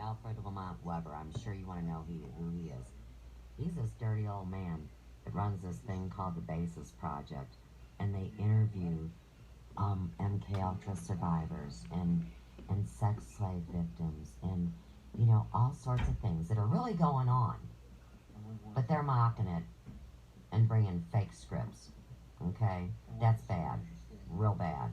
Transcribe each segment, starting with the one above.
Alfred Lamont Weber. I'm sure you want to know who he is. He's this dirty old man that runs this thing called the Basis Project, and they interview MK Ultra survivors and sex slave victims and all sorts of things that are really going on, but they're mocking it and bringing fake scripts. Okay, that's bad, real bad.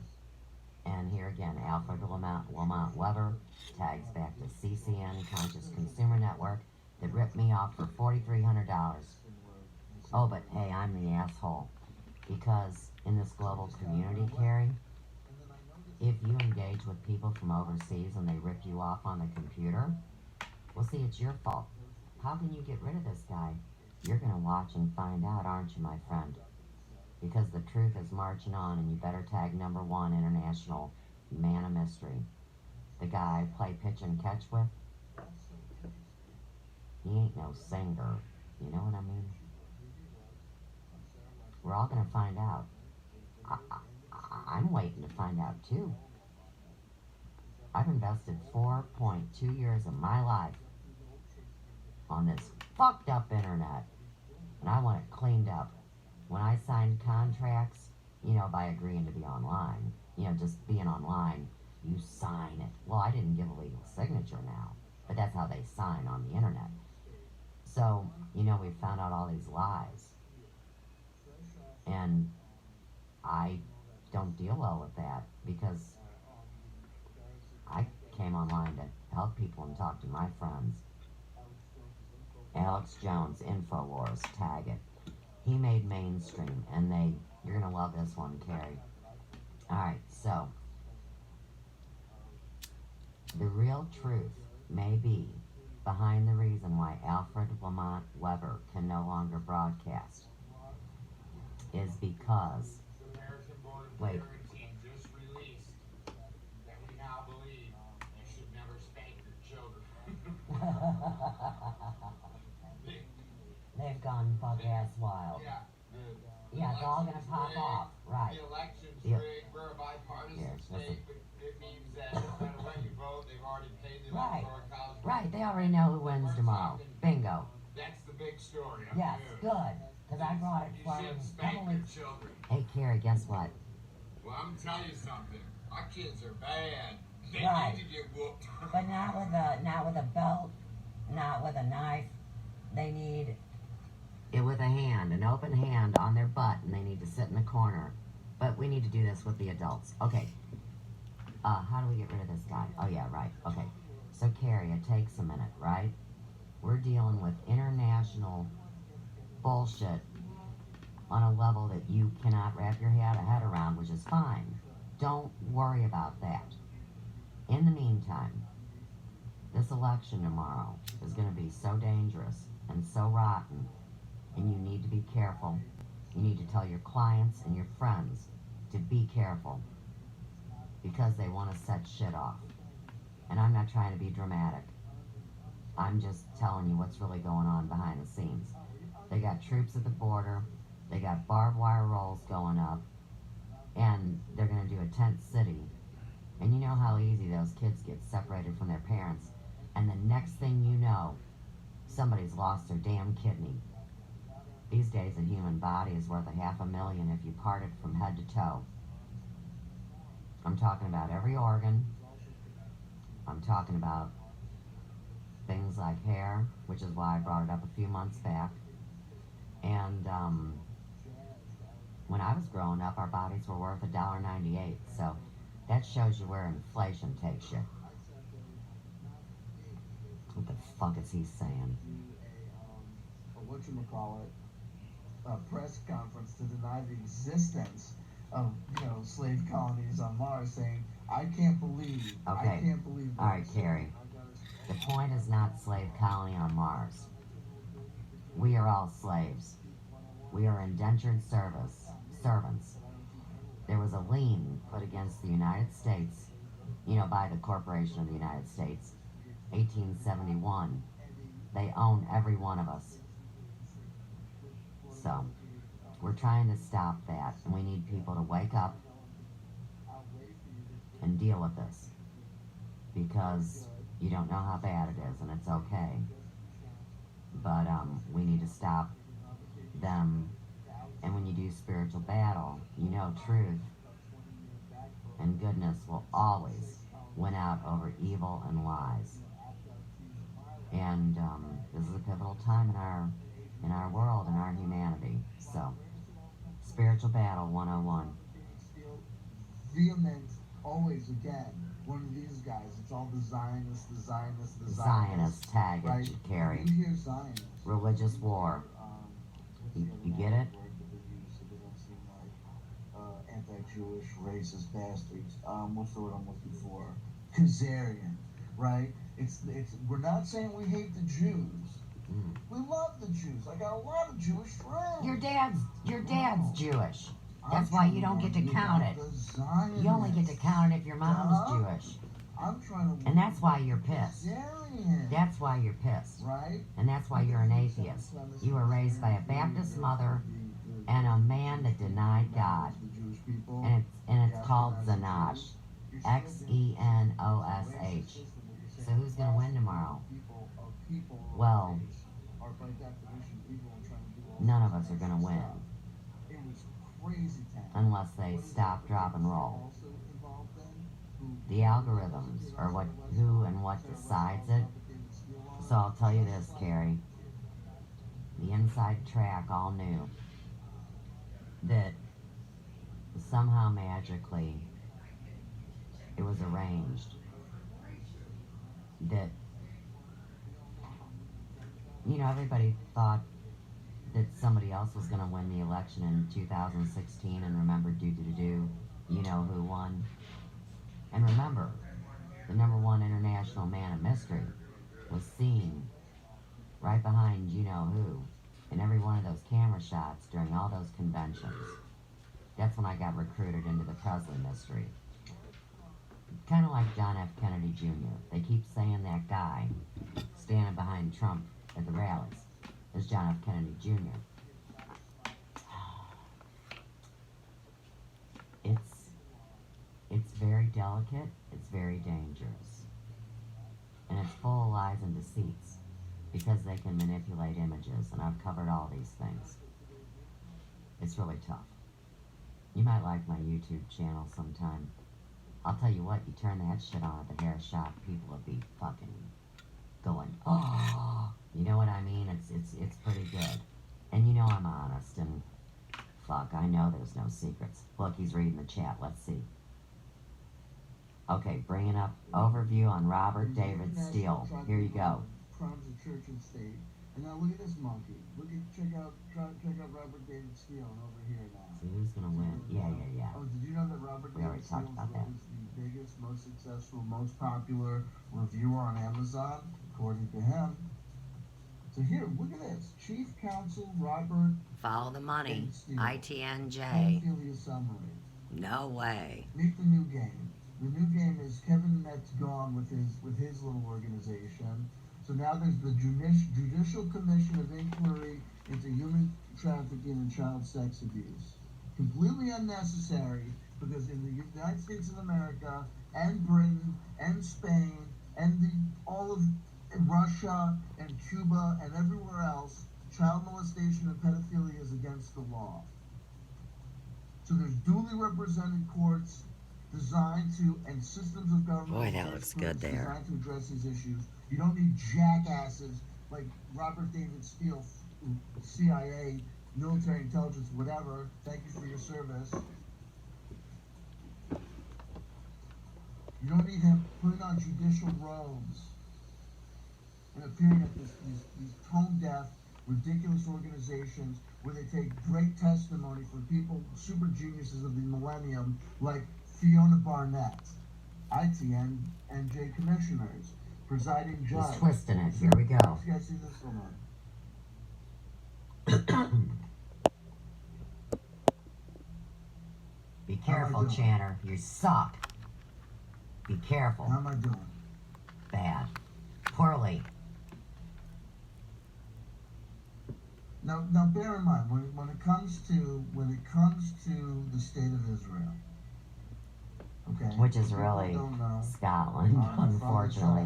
And here again, Alfred Lamont Weber tags back to CCN, Conscious Consumer Network, that ripped me off for $4,300. Oh, but hey, I'm the asshole. Because in this global community, Carrie, if you engage with people from overseas and they rip you off on the computer, well, see, it's your fault. How can you get rid of this guy? You're going to watch and find out, aren't you, my friend? Because the truth is marching on, and you better tag #1 international man of mystery. The guy I play pitch and catch with, he ain't no singer. You know what I mean? We're all going to find out. I'm waiting to find out, too. I've invested 4.2 years of my life on this fucked up internet, and I want it cleaned up. When I signed contracts, by agreeing to be online, just being online, you sign it. Well, I didn't give a legal signature now, but that's how they sign on the internet. So, we found out all these lies. And I don't deal well with that because I came online to help people and talk to my friends. Alex Jones, InfoWars, tag it. He made mainstream, and you're going to love this one, Carrie. Alright, so, the real truth may be behind the reason why Alfred Lamont Weber can no longer broadcast is because, wait, just released that we now believe you should never spank your children. They've gone bug-ass wild. Yeah, it's all gonna pop off, right. The election's Yeah. rigged. We're a bipartisan Yes, state, but it means that no matter when you vote, they've already paid the Right. electoral college. Right, they already know who wins tomorrow. Bingo. That's the big story. Yes, good. Because I brought it You forward should a spank couple your weeks. children. Hey, Carrie, guess what? Well, I'm gonna tell you something. Our kids are bad. They Right. need to get whooped. But not with a belt, not with a knife. They need it with a hand, an open hand on their butt, and they need to sit in the corner. But we need to do this with the adults. Okay. How do we get rid of this guy? Oh yeah, right. Okay. So Carrie, it takes a minute, right? We're dealing with international bullshit on a level that you cannot wrap your head around, which is fine. Don't worry about that. In the meantime, this election tomorrow is going to be so dangerous and so rotten, and you need to be careful. You need to tell your clients and your friends to be careful because they want to set shit off. And I'm not trying to be dramatic. I'm just telling you what's really going on behind the scenes. They got troops at the border. They got barbed wire rolls going up. And they're going to do a tent city. And you know how easy those kids get separated from their parents. And the next thing you know, somebody's lost their damn kidney. These days, a human body is worth $500,000 if you part it from head to toe. I'm talking about every organ. I'm talking about things like hair, which is why I brought it up a few months back. And when I was growing up, our bodies were worth $1.98. So that shows you where inflation takes you. What the fuck is he saying? A press conference to deny the existence of slave colonies on Mars, saying, I can't believe All right, Carrie. The point is not slave colony on Mars. We are all slaves. We are indentured servants. There was a lien put against the United States, by the Corporation of the United States, 1871. They own every one of us. So, we're trying to stop that, and we need people to wake up and deal with this. Because You don't know how bad it is, and it's okay. But we need to stop them. And when you do spiritual battle, you know truth and goodness will always win out over evil and lies. And this is a pivotal time in our world, in our humanity. So, spiritual battle 101. Vehement, always again. One of these guys, it's all the Zionists, the Zionists, the Zionist tag it, right? Carrie. You hear Zionist. Religious war. You get it? Anti-Jewish, racist bastards. What's the word I'm looking for? Khazarian, right? It's. We're not saying we hate the Jews. Mm. We love the Jews. I got a lot of Jewish friends. Your dad's Jewish. That's why you don't get to count it. You only get to count it if your mom's Jewish. I'm trying to. And that's why you're pissed. Khazarian. That's why you're pissed. Right? And that's why you're an atheist. You were raised by a Baptist mother and a man that denied God. And it's called Xenosh. Xenosh. So who's going to win tomorrow? Well, none of us are going to win. Unless they stop, drop, and roll. The algorithms are who and what decides it. So I'll tell you this, Carrie. The inside track all knew that somehow magically it was arranged that, everybody thought that somebody else was going to win the election in 2016 and remember you know who won. And remember, the #1 international man of mystery was seen right behind you know who in every one of those camera shots during all those conventions. That's when I got recruited into the Presley mystery. Kind of like John F. Kennedy Jr. They keep saying that guy standing behind Trump at the rallies is John F. Kennedy Jr. It's very delicate, it's very dangerous. And it's full of lies and deceits because they can manipulate images, and I've covered all these things. It's really tough. You might like my YouTube channel sometime. I'll tell you what, you turn that shit on at the hair shop, people will be fucking going, oh, you know what I mean? It's pretty good. And you know I'm honest, and fuck, I know there's no secrets. Look, he's reading the chat, let's see. Okay, bringing up overview on Robert David Steele. Here you go. Crimes of church and state. And now look at this monkey. Check out Robert David Steele over here now. So who's gonna win? Yeah. Oh, did you know that Robert David Steele is the biggest, most successful, most popular reviewer on Amazon, according to him? So here, look at this. Chief Counsel Robert. Follow the money. ITNJ. Pedophilia summary. No way. Meet the new game. The new game is Kevin Met's gone with his little organization. So now there's the Judicial Commission of Inquiry into Human Trafficking and Child Sex Abuse. Completely unnecessary because in the United States of America and Britain and Spain and all of Russia and Cuba and everywhere else, child molestation and pedophilia is against the law. So there's duly represented courts designed to, and systems of government. Boy, that looks good there. Designed to address these issues. You don't need jackasses like Robert David Steele, CIA, military intelligence, whatever. Thank you for your service. You don't need him putting on judicial robes and appearing at these tone-deaf, ridiculous organizations where they take great testimony from people, super geniuses of the millennium, like Fiona Barnett, ITNJ commissioners, presiding judge. He's twisting it. Here we go. You guys see this one? Be careful, Chanter. You suck. Be careful. How am I doing? Bad. Poorly. Now bear in mind when it comes to the state of Israel, Okay. Which is People really don't know. Scotland, unfortunately.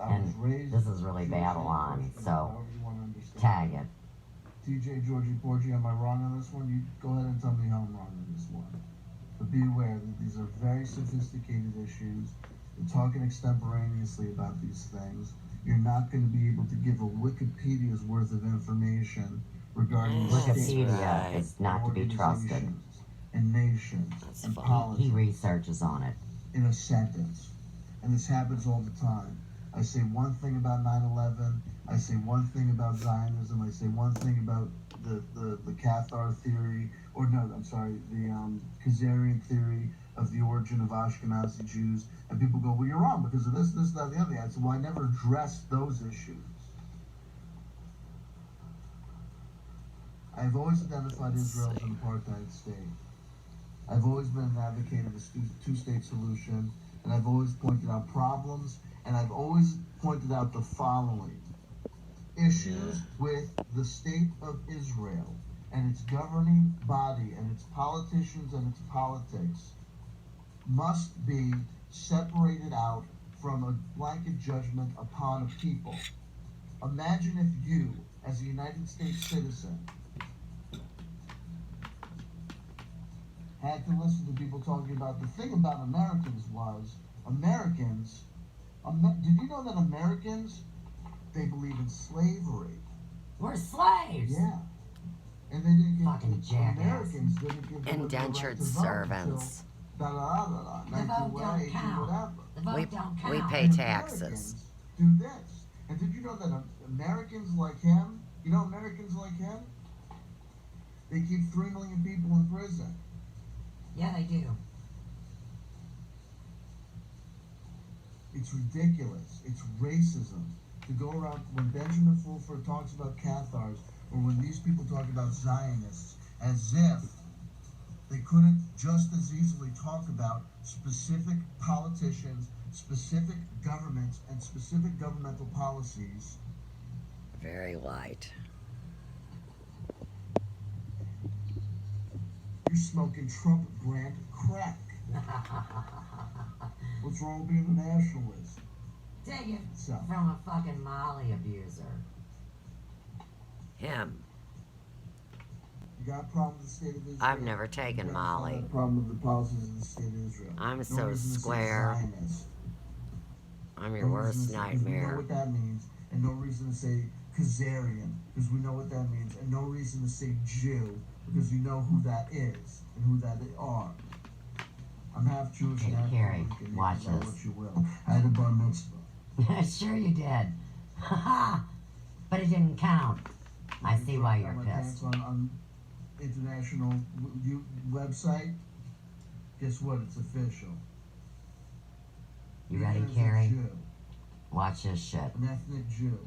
I was raised This is really Jewish Babylon, Christian, so however you want to understand tag it. TJ, Georgie, Porgy, am I wrong on this one? You go ahead and tell me how I'm wrong on this one. But be aware that these are very sophisticated issues. We're talking extemporaneously about these things. You're not going to be able to give a Wikipedia's worth of information regarding Wikipedia is not to be trusted. organizations and nations and politics He researches on it. in a sentence. And this happens all the time. I say one thing about 9/11. I say one thing about Zionism. I say one thing about the Cathar theory, or no, I'm sorry, the Khazarian theory of the origin of Ashkenazi Jews. And people go, well, you're wrong because of this, that, the other. I said, well, I never addressed those issues. I've always identified Israel as an apartheid state. I've always been an advocate of a two-state solution, and I've always pointed out problems, and I've always pointed out the following. Issues with the state of Israel and its governing body and its politicians and its politics must be separated out from a blanket judgment upon a people. Imagine if you, as a United States citizen, had to listen to people talking about the thing about Americans was Americans. Did you know that Americans, they believe in slavery? We're slaves. Yeah, and they didn't get Fucking jackass. Americans didn't give them the right Indentured to vote servants. until The vote don't count. whatever. The vote don't count. We pay And taxes. Americans do this. And did you know that Americans like him? You know Americans like him? They keep 3 million people in prison. Yeah, they do. It's ridiculous. It's racism to go around when Benjamin Fulford talks about Cathars, or when these people talk about Zionists, as if they couldn't just as easily talk about specific politicians, specific governments, and specific governmental policies. Very light. You're smoking Trump grant crack. What's wrong with being a nationalist? Take it So, from a fucking Molly abuser. Him. you got a problem with the state of Israel? I've never taken You got Molly. a problem with the policies of the state of Israel. I'm No so reason to say square. Zionist. I'm your No worst reason to say- 'cause we know nightmare. what that means, and no reason to say Khazarian, because we know what that means, and no reason to say Jew, because you know who that is and who that they are. I'm half Jewish and half Carrie, Puerto Rican. watch Call it this. what you will. I had a bar mitzvah. Sure you did. But it didn't count. I see why you're My pissed. pants on international website. Guess what? It's official. You ready, Even as a Carrie? Jew, Watch this shit. an ethnic Jew,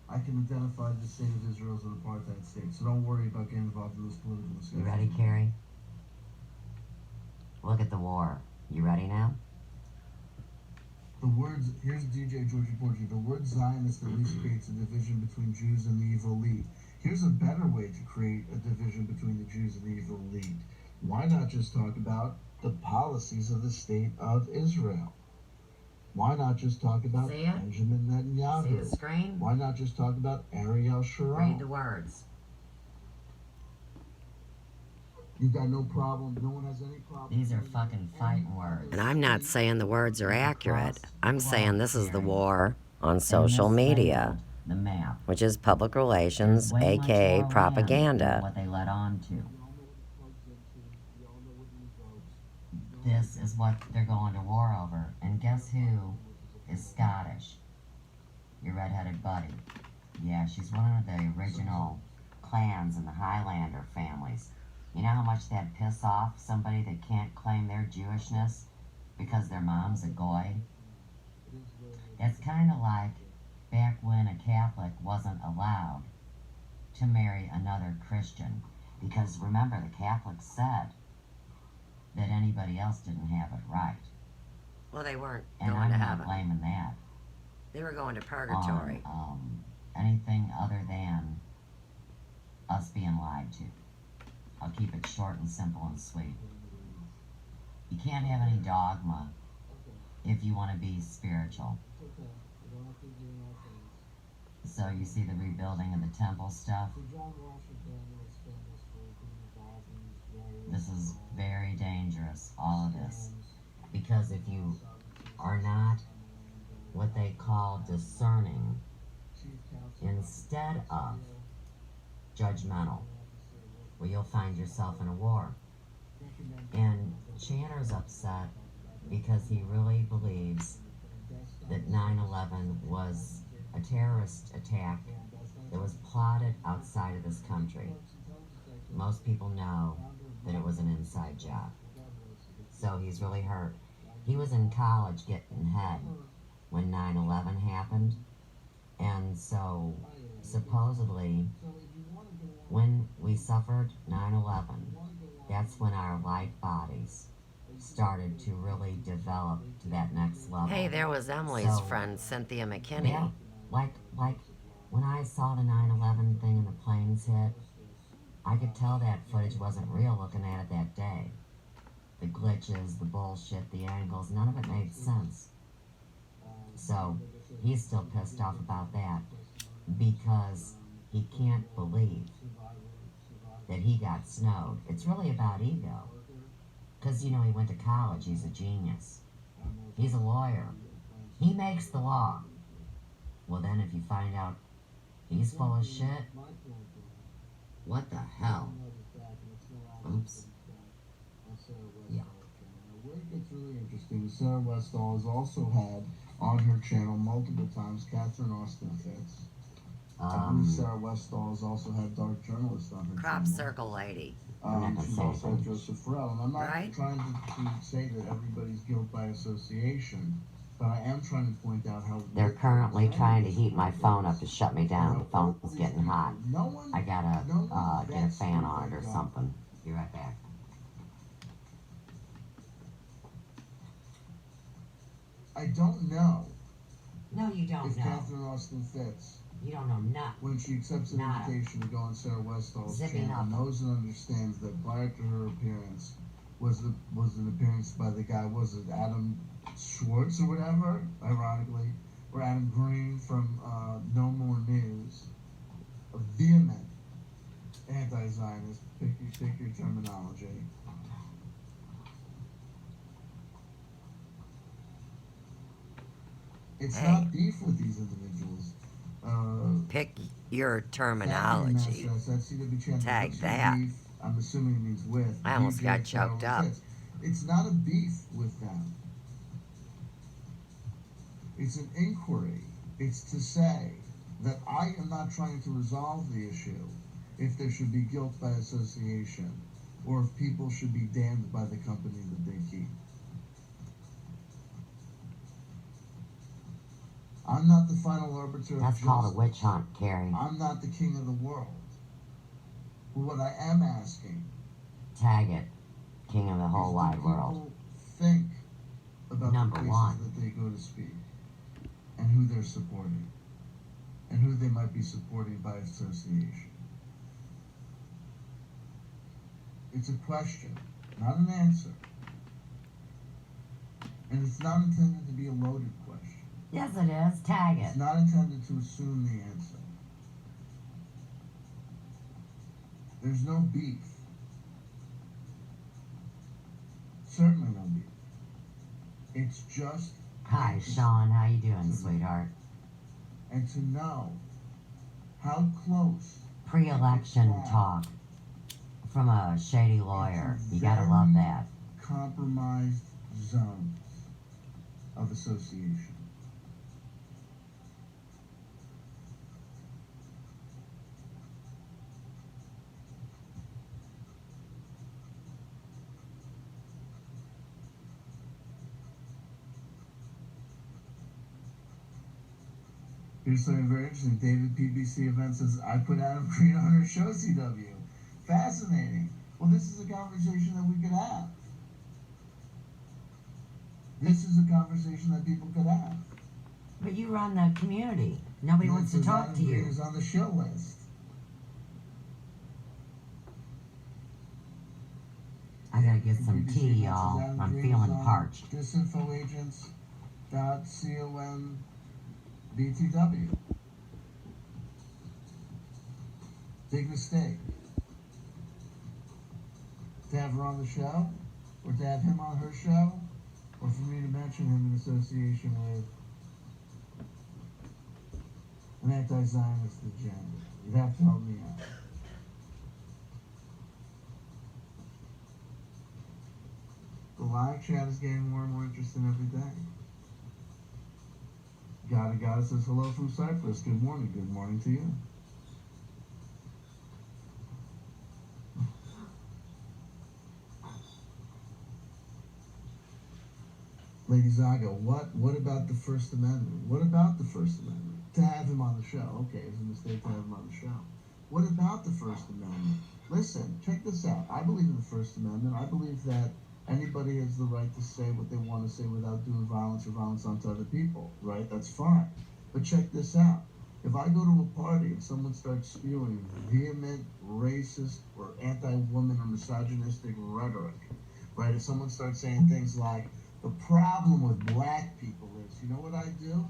I can identify the state of Israel as an apartheid state. So don't worry about getting involved in this political discussion. You ready, Carrie? Look at the war. You ready now? The words, here's DJ Georgie Porgy, the word Zionist at least creates a division between Jews and the evil elite. Here's a better way to create a division between the Jews and the evil elite. Why not just talk about the policies of the state of Israel? Why not just talk about See it? Benjamin Netanyahu? See the screen? Why not just talk about Ariel Sharon? Read the words. You've got no problem. No one has any problem. These are fucking fighting words. And I'm not saying the words are accurate. I'm saying this is the Carrie. war on social And this media, labeled the map. which is public relations, Way much aka more land than propaganda. what they let on to. This is what they're going to war over. And guess who is Scottish? Your redheaded buddy. Yeah, she's one of the original clans in the Highlander families. You know how much that'd piss off somebody that can't claim their Jewishness because their mom's a goy? It's kind of like back when a Catholic wasn't allowed to marry another Christian. Because remember, the Catholics said that anybody else didn't have it right. Well, they weren't And going I'm to not heaven. blaming that They were going to purgatory. on anything other than us being lied to. I'll keep it short and simple and sweet. You can't have any dogma if you want to be spiritual. So you see the rebuilding of the temple stuff. This is very dangerous, all of this. Because if you are not what they call discerning instead of judgmental, well, you'll find yourself in a war. And Chanter's upset because he really believes that 9/11 was a terrorist attack that was plotted outside of this country. Most people know that it was an inside job. So he's really hurt. He was in college getting head when 9/11 happened. And so supposedly when we suffered 9/11, that's when our light bodies started to really develop to that next level. Hey, there was Emily's friend, Cynthia McKinney. Yeah, like when I saw the 9/11 thing and the planes hit, I could tell that footage wasn't real looking at it that day. The glitches, the bullshit, the angles, none of it made sense. So he's still pissed off about that because he can't believe that he got snowed. It's really about ego. Because, you know, he went to college. He's a genius. He's a lawyer. He makes the law. Well, then if you find out he's full of shit, what the hell? Oops. Yeah. Where it gets really interesting, Sarah Westall has also had on her channel multiple times Catherine Austin Fitz. I believe Sarah Westall has also had Dark Journalist on her Crop channel. circle lady. She's also had Joseph Farrell. And I'm not Right. trying to say that everybody's guilt by association, but I am trying to point out how... They're currently trying to heat my phone up to shut me down. The phone's getting hot. I gotta get a fan on it or something. Be right back. I don't know No, you don't if know. Catherine Austin Fitz, You don't know nothing. when she accepts an Nada. invitation to go on Sarah Westall's Zipping channel, up. knows and understands that prior to her appearance was an appearance by the guy, was it Adam Schwartz or whatever, ironically, or Adam Green from No More News, a vehement anti-Zionist, pick your terminology. It's Hey. not beef with these individuals. Pick your terminology. Tag that. I'm assuming it means with. I almost got DJ choked Farrell up. Fitz. It's not a beef with them. It's an inquiry. It's to say that I am not trying to resolve the issue if there should be guilt by association or if people should be damned by the company that they keep. I'm not the final arbiter of That's justice. called a witch hunt, Carrie. I'm not the king of the world. But what I am asking Tag it. King of the whole is, wide do world. people think about Number the places one. that they go to speak and who they're supporting and who they might be supporting by association? It's a question, not an answer. And it's not intended to be a loaded question. Yes, it is. Tag It's it. not intended to assume the answer. There's no beef. Certainly no beef. It's just Hi, Sean. How you doing, sweetheart? and to know how close Pre-election talk from a shady lawyer. You gotta love that. compromised zones of association. Here's something very interesting. David PBC Event says, I put Adam Green on her show, CW. Fascinating. Well, this is a conversation that we could have. This is a conversation that people could have. But you run the community. Nobody wants to talk to Adam Green you. is on the show list. I gotta get some tea, y'all. I'm feeling parched. disinfoagents.combtw. Big mistake. To have her on the show, or to have him on her show, or for me to mention him in association with an anti-Zionist agenda. You'd have to help me out. The live chat is getting more and more interesting every day. Gotta says hello from Cyprus. Good morning. Good morning to you. Lady Zaga, what about the First Amendment? What about the First Amendment? To have him on the show. Okay, it's a mistake to have him on the show. What about the First Amendment? Listen, check this out. I believe in the First Amendment. I believe that anybody has the right to say what they want to say without doing violence or violence onto other people, right? That's fine. But check this out. If I go to a party and someone starts spewing vehement, racist, or anti-woman or misogynistic rhetoric, right? If someone starts saying things like, the problem with black people is, you know what I do?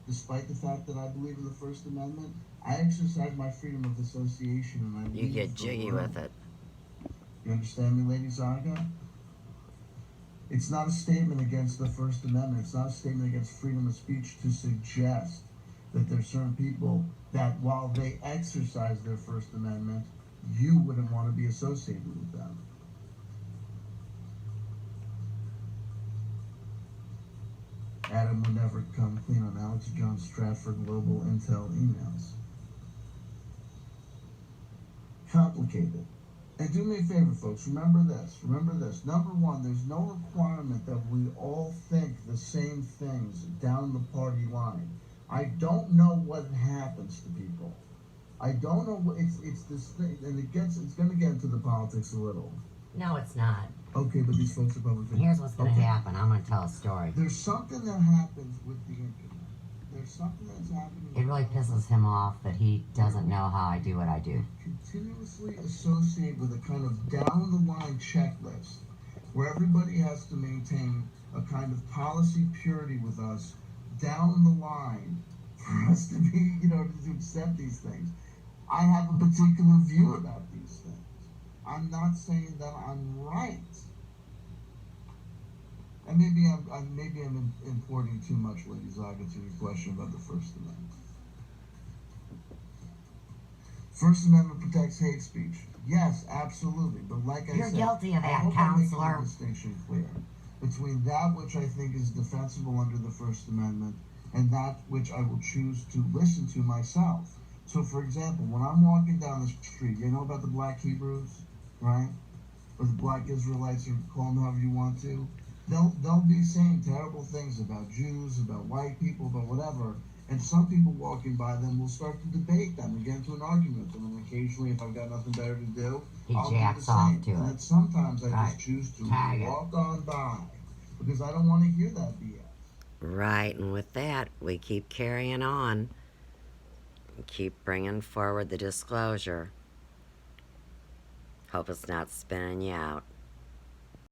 Despite the fact that I believe in the First Amendment, I exercise my freedom of association and I You leave get the jiggy room. with it. You understand me, Lady Zaga? It's not a statement against the First Amendment. It's not a statement against freedom of speech to suggest that there's certain people that while they exercise their First Amendment, you wouldn't want to be associated with them. Adam would never come clean on Alex Jones Stratford Global Intel emails. Complicated. And do me a favor, folks, remember this. Number one, there's no requirement that we all think the same things down the party line. I don't know what happens to people. I don't know what, it's this thing, and it's going to get into the politics a little. No, it's not. Okay, but these folks are public. Here's what's gonna happen. I'm gonna tell a story. There's something that happens with the internet. There's something that's happening. It really pisses him off that he doesn't know how I do what I do. Continuously associate with a kind of down-the-line checklist where everybody has to maintain a kind of policy purity with us down the line for us to be, to accept these things. I have a particular view about these things. I'm not saying that I'm right. And maybe I'm importing too much, Lady Zaga, to your question about the First Amendment. First Amendment protects hate speech. Yes, absolutely. But like I said, You're guilty of I that, hope I'm making counselor. the distinction clear between that which I think is defensible under the First Amendment and that which I will choose to listen to myself. So, for example, when I'm walking down the street, you know about the Black Hebrews, right? Or the Black Israelites, or call them however you want to. They'll be saying terrible things about Jews, about white people, about whatever, and some people walking by them will start to debate them and get into an argument with them, and occasionally, if I've got nothing better to do, He I'll do the jacks same. off to And it. then sometimes I Right. just choose to Tag it. walk on by, because I don't want to hear that BS. Right, and with that, we keep carrying on. Keep bringing forward the disclosure. Hope it's not spinning you out.